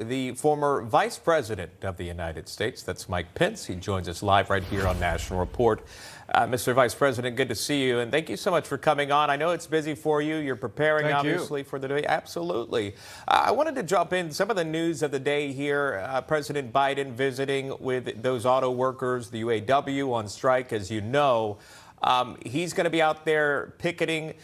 the former Vice President of the United States. That's Mike Pence. He joins us live right here on National Report. Mr. Vice President, good to see you, and thank you so much for coming on. I know it's busy for you. You're preparing, obviously, for the day. Absolutely. I wanted to jump in some of the news of the day here. President Biden visiting with those auto workers, the UAW on strike, as you know. He's going to be out there picketing.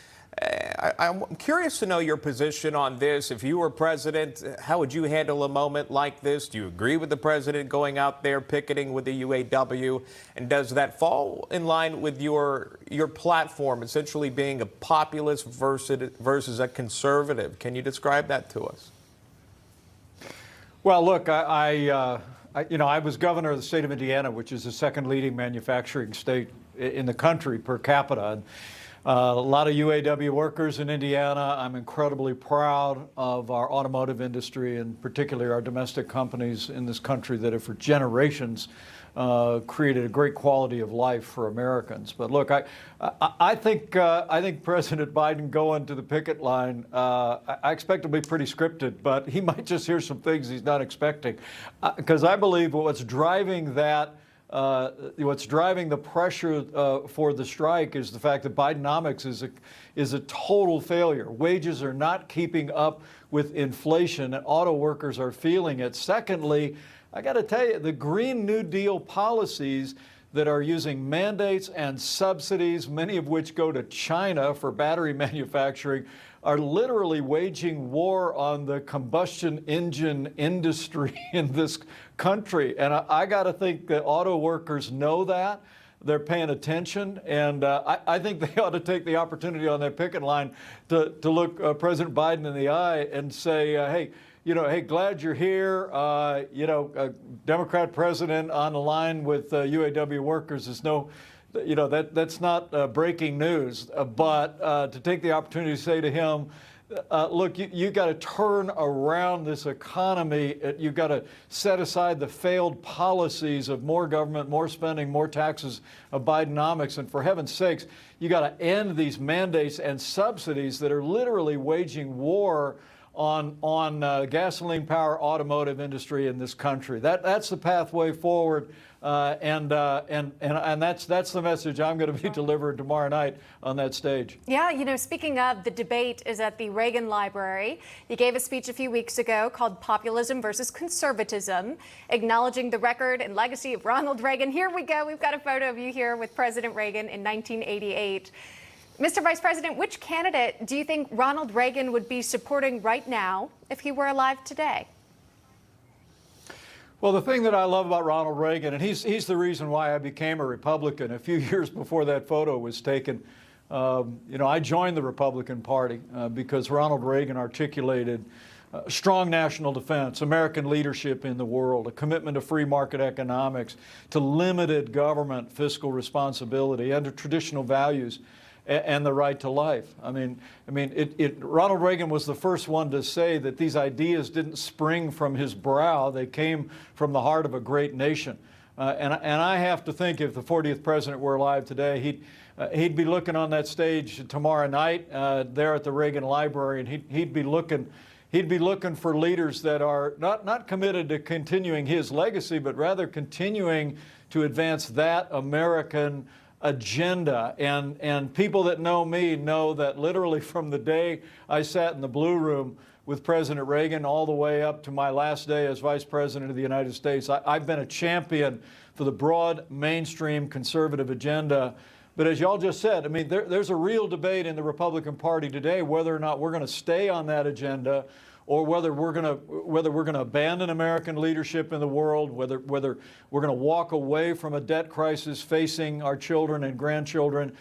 I'm curious to know your position on this. If you were president, how would you handle a moment like this? Do you agree with the president going out there picketing with the UAW? And does that fall in line with your platform, essentially being a populist versus a conservative? Can you describe that to us? Well, look, I was governor of the state of Indiana, which is the second leading manufacturing state in the country per capita. A lot of UAW workers in Indiana. I'm incredibly proud of our automotive industry, and particularly our domestic companies in this country that have for generations created a great quality of life for Americans. But look, I think President Biden going to the picket line, I expect to be pretty scripted, but he might just hear some things he's not expecting, because I believe what's driving that. What's driving the pressure for the strike is the fact that Bidenomics is a total failure. Wages are not keeping up with inflation, and auto workers are feeling it. Secondly, I got to tell you, the Green New Deal policies that are using mandates and subsidies, many of which go to China for battery manufacturing, are literally waging war on the combustion engine industry in this country. And I got to think that auto workers know that. They're paying attention, and I think they ought to take the opportunity on that picket line to look President Biden in the eye and say, hey, glad you're here. Democrat president on the line with UAW workers is no, that's not breaking news. But to take the opportunity to say to him, look, you got to turn around this economy. You've got to set aside the failed policies of more government, more spending, more taxes of Bidenomics. And for heaven's sakes, you got to end these mandates and subsidies that are literally waging war on gasoline power automotive industry in this country. That's the pathway forward, and that's the message I'm going to be delivering tomorrow night on that stage. Yeah, speaking of, the debate is at the Reagan Library. You gave a speech a few weeks ago called Populism versus Conservatism, acknowledging the record and legacy of Ronald Reagan. Here we go. We've got a photo of you here with President Reagan in 1988. Mr. Vice President, which candidate do you think Ronald Reagan would be supporting right now if he were alive today? Well, the thing that I love about Ronald Reagan, and he's the reason why I became a Republican a few years before that photo was taken. I joined the Republican Party because Ronald Reagan articulated strong national defense, American leadership in the world, a commitment to free market economics, to limited government fiscal responsibility, and to traditional values and the right to life. Ronald Reagan was the first one to say that these ideas didn't spring from his brow, they came from the heart of a great nation. And I have to think if the 40th president were alive today, he'd be looking on that stage tomorrow night there at the Reagan Library, and he'd be looking for leaders that are not committed to continuing his legacy, but rather continuing to advance that American agenda. And people that know me know that literally from the day I sat in the Blue Room with President Reagan all the way up to my last day as Vice President of the United States, I've been a champion for the broad mainstream conservative agenda. But as y'all just said, there's a real debate in the Republican Party today whether or not we're going to stay on that agenda, or whether we're going to abandon American leadership in the world, whether we're going to walk away from a debt crisis facing our children and grandchildren.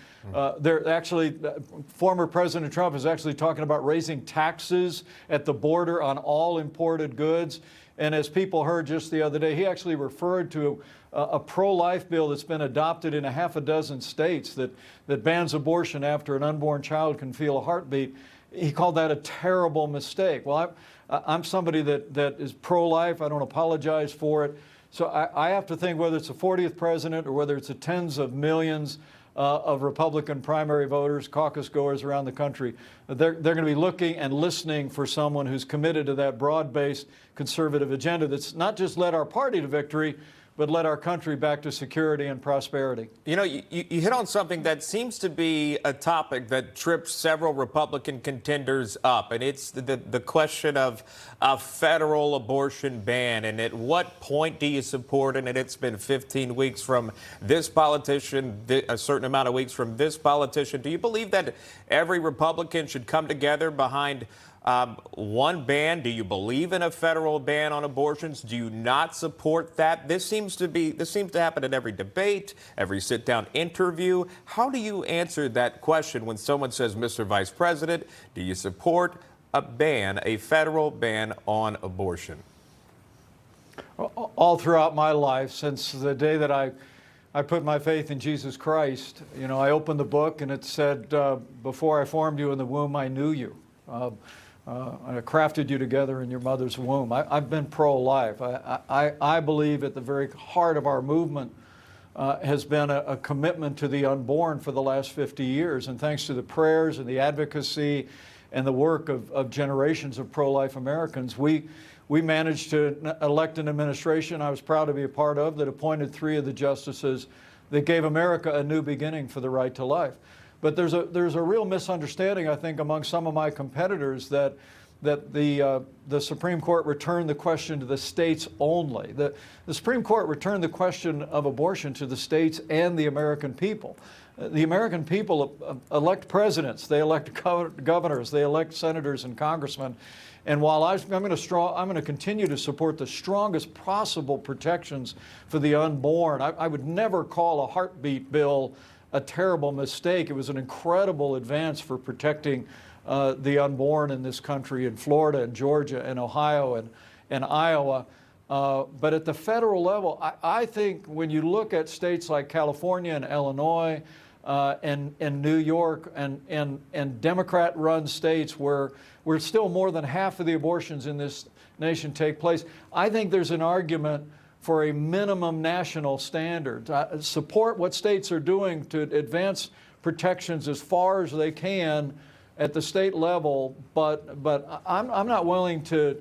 Former President Trump is actually talking about raising taxes at the border on all imported goods. And as people heard just the other day, he actually referred to a pro-life bill that's been adopted in a half a dozen states that bans abortion after an unborn child can feel a heartbeat. He called that a terrible mistake. Well, I'm somebody that is pro-life. I don't apologize for it. So I have to think whether it's the 40th president or whether it's the tens of millions of Republican primary voters, caucus goers around the country. They're going to be looking and listening for someone who's committed to that broad-based conservative agenda that's not just led our party to victory, but led our country back to security and prosperity. You know, you hit on something that seems to be a topic that trips several Republican contenders up, and it's the question of a federal abortion ban. And at what point do you support it? And it's been 15 weeks from this politician, a certain amount of weeks from this politician. Do you believe that every Republican should come together behind one ban? Do you believe in a federal ban on abortions? Do you not support that? This seems to happen at every debate, every sit-down interview. How do you answer that question when someone says, Mr. Vice President, do you support a ban, a federal ban on abortion? All throughout my life, since the day that I put my faith in Jesus Christ, you know, I opened the book and it said, before I formed you in the womb, I knew you. I crafted you together in your mother's womb. I've been pro-life. I believe at the very heart of our movement has been a commitment to the unborn for the last 50 years. And thanks to the prayers and the advocacy and the work of generations of pro-life Americans, we managed to elect an administration I was proud to be a part of that appointed 3 of the justices that gave America a new beginning for the right to life. But there's a real misunderstanding, I think, among some of my competitors that the Supreme Court returned the question to the states only. The Supreme Court returned the question of abortion to the states and the American people. The American people elect presidents, they elect governors, they elect senators and congressmen. And while I'm going to continue to support the strongest possible protections for the unborn, I would never call a heartbeat bill a terrible mistake. It was an incredible advance for protecting the unborn in this country, in Florida and Georgia and Ohio and Iowa. But at the federal level, I think when you look at states like California and Illinois and New York and Democrat-run states where still more than half of the abortions in this nation take place, I think there's an argument for a minimum national standard. Support what states are doing to advance protections as far as they can at the state level, but I'm not willing to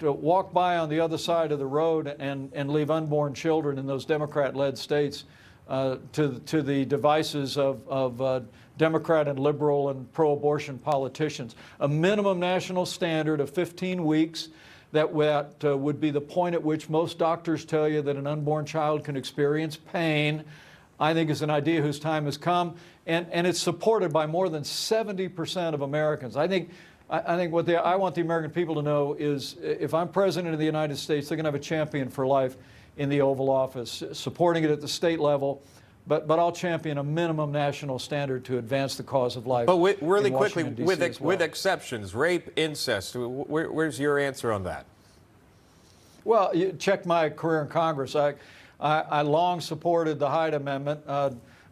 walk by on the other side of the road and leave unborn children in those Democrat-led states to the devices of Democrat and liberal and pro-abortion politicians. A minimum national standard of 15 weeks that would be the point at which most doctors tell you that an unborn child can experience pain, I think is an idea whose time has come, and it's supported by more than 70% of Americans. I think what I want the American people to know is if I'm president of the United States, they're going to have a champion for life in the Oval Office, supporting it at the state level, but I'll champion a minimum national standard to advance the cause of life. But really quickly, with exceptions, rape, incest, where's your answer on that? Well, you check my career in Congress. I long supported the Hyde Amendment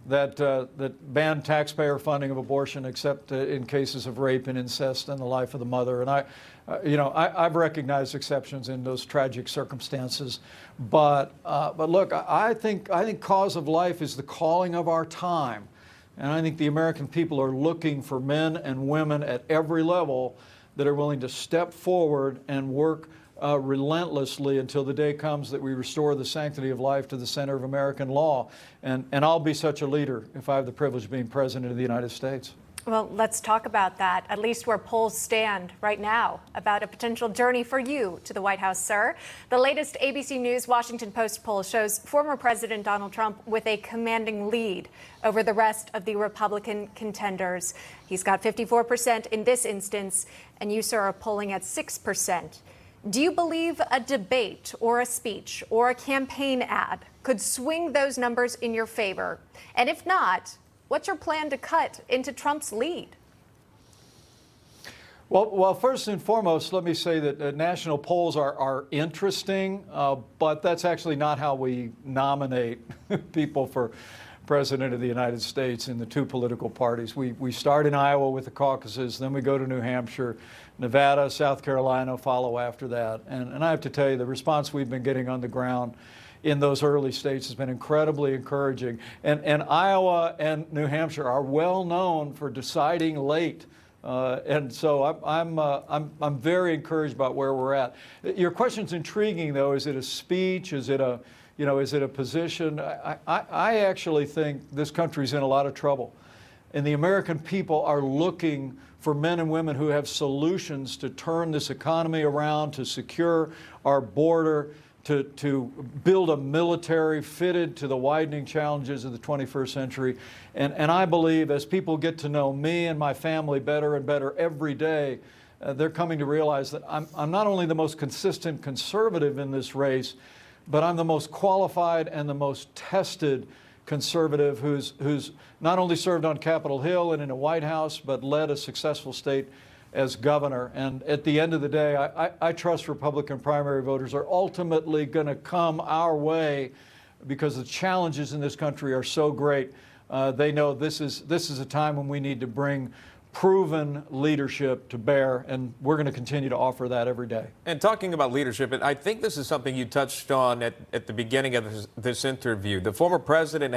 that banned taxpayer funding of abortion except in cases of rape and incest and the life of the mother. And I've recognized exceptions in those tragic circumstances. But look, I think cause of life is the calling of our time. And I think the American people are looking for men and women at every level that are willing to step forward and work relentlessly until the day comes that we restore the sanctity of life to the center of American law. And I'll be such a leader if I have the privilege of being President of the United States. Well, let's talk about that, at least where polls stand right now, about a potential journey for you to the White House, sir. The latest ABC News Washington Post poll shows former President Donald Trump with a commanding lead over the rest of the Republican contenders. He's got 54% in this instance, and you, sir, are polling at 6%. Do you believe a debate or a speech or a campaign ad could swing those numbers in your favor? And if not, what's your plan to cut into Trump's lead? Well, first and foremost, let me say that national polls are interesting, but that's actually not how we nominate people for President of the United States in the two political parties. We start in Iowa with the caucuses, then we go to New Hampshire, Nevada, South Carolina follow after that. And I have to tell you, the response we've been getting on the ground in those early states has been incredibly encouraging. And Iowa and New Hampshire are well known for deciding late. And so I'm very encouraged about where we're at. Your question's intriguing, though. Is it a speech? Is it a is it a position? I actually think this country's in a lot of trouble. And the American people are looking for men and women who have solutions to turn this economy around, to secure our border, to build a military fitted to the widening challenges of the 21st century. And I believe as people get to know me and my family better and better every day, they're coming to realize that I'm not only the most consistent conservative in this race, but I'm the most qualified and the most tested conservative who's not only served on Capitol Hill and in a White House, but led a successful state as governor. And at the end of the day, I trust Republican primary voters are ultimately going to come our way because the challenges in this country are so great. They know this is a time when we need to bring proven leadership to bear, and we're going to continue to offer that every day. And talking about leadership, and I think this is something you touched on at the beginning of this interview. The former president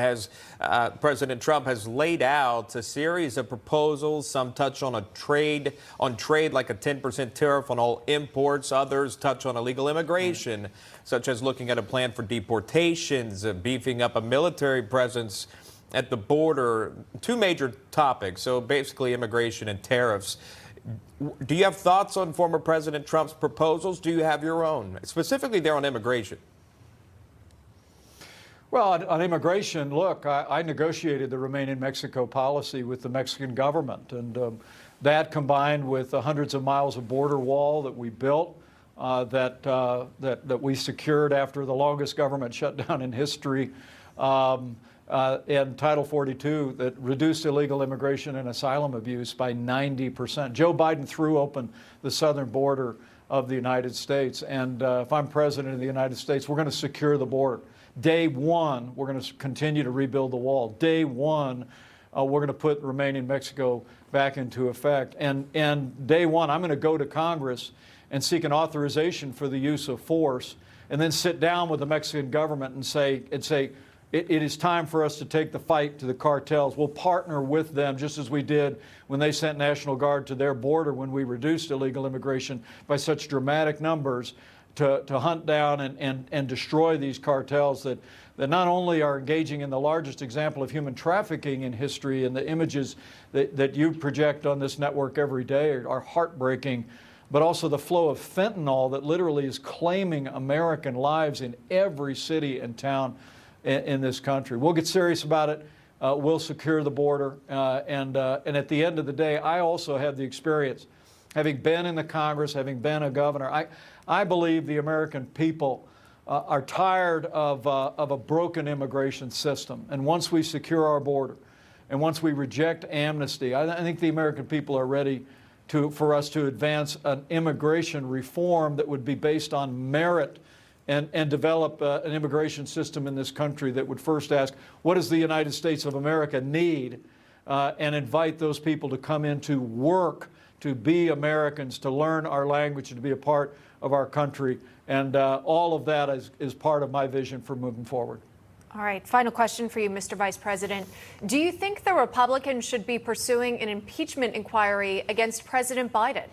President Trump has laid out a series of proposals. Some touch on trade like a 10% tariff on all imports. Others touch on illegal immigration, such as looking at a plan for deportations, beefing up a military presence at the border. Two major topics, so basically immigration and tariffs. Do you have thoughts on former President Trump's proposals? Do you have your own, specifically there on immigration? Well, on immigration, look, I negotiated the Remain in Mexico policy with the Mexican government, and that combined with the hundreds of miles of border wall that we built, that we secured after the longest government shutdown in history, and Title 42 that reduced illegal immigration and asylum abuse by 90%. Joe Biden threw open the southern border of the United States. And if I'm president of the United States, we're going to secure the border. Day one, we're going to continue to rebuild the wall. Day one, we're going to put Remain in Mexico back into effect. And day one, I'm going to go to Congress and seek an authorization for the use of force, and then sit down with the Mexican government and say, it is time for us to take the fight to the cartels. We'll partner with them, just as we did when they sent National Guard to their border when we reduced illegal immigration by such dramatic numbers, to hunt down and destroy these cartels that not only are engaging in the largest example of human trafficking in history, and the images that you project on this network every day are heartbreaking, but also the flow of fentanyl that literally is claiming American lives in every city and town in this country. We'll get serious about it. We'll secure the border. And at the end of the day, I also have the experience, having been in the Congress, having been a governor. I believe the American people are tired of a broken immigration system. And once we secure our border, and once we reject amnesty, I think the American people are ready for us to advance an immigration reform that would be based on merit, and develop an immigration system in this country that would first ask, what does the United States of America need? And invite those people to come in to work, to be Americans, to learn our language, and to be a part of our country. And all of that is part of my vision for moving forward. All right, final question for you, Mr. Vice President. Do you think the Republicans should be pursuing an impeachment inquiry against President Biden?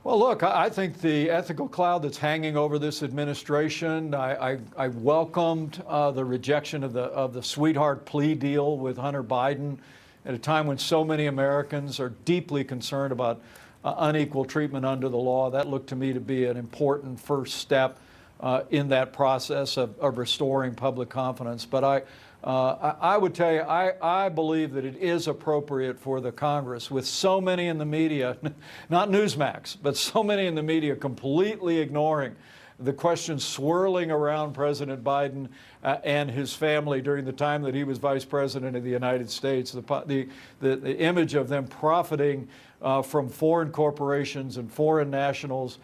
Well, look, I think the ethical cloud that's hanging over this administration, I welcomed the rejection of the sweetheart plea deal with Hunter Biden at a time when so many Americans are deeply concerned about unequal treatment under the law. That looked to me to be an important first step in that process of restoring public confidence. But I would tell you, I believe that it is appropriate for the Congress, with so many in the media, not Newsmax, but so many in the media completely ignoring the questions swirling around President Biden and his family during the time that he was Vice President of the United States, the image of them profiting from foreign corporations and foreign nationals.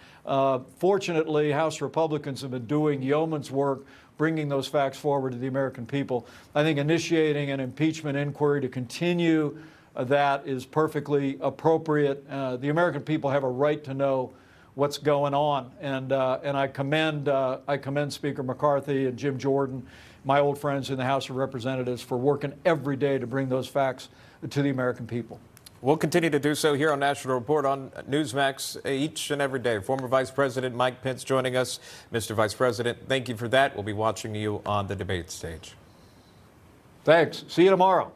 Fortunately, House Republicans have been doing yeoman's work bringing those facts forward to the American people. I think initiating an impeachment inquiry to continue that is perfectly appropriate. The American people have a right to know what's going on, and I commend Speaker McCarthy and Jim Jordan, my old friends in the House of Representatives, for working every day to bring those facts to the American people. We'll continue to do so here on National Report on Newsmax each and every day. Former Vice President Mike Pence joining us. Mr. Vice President, thank you for that. We'll be watching you on the debate stage. Thanks. See you tomorrow.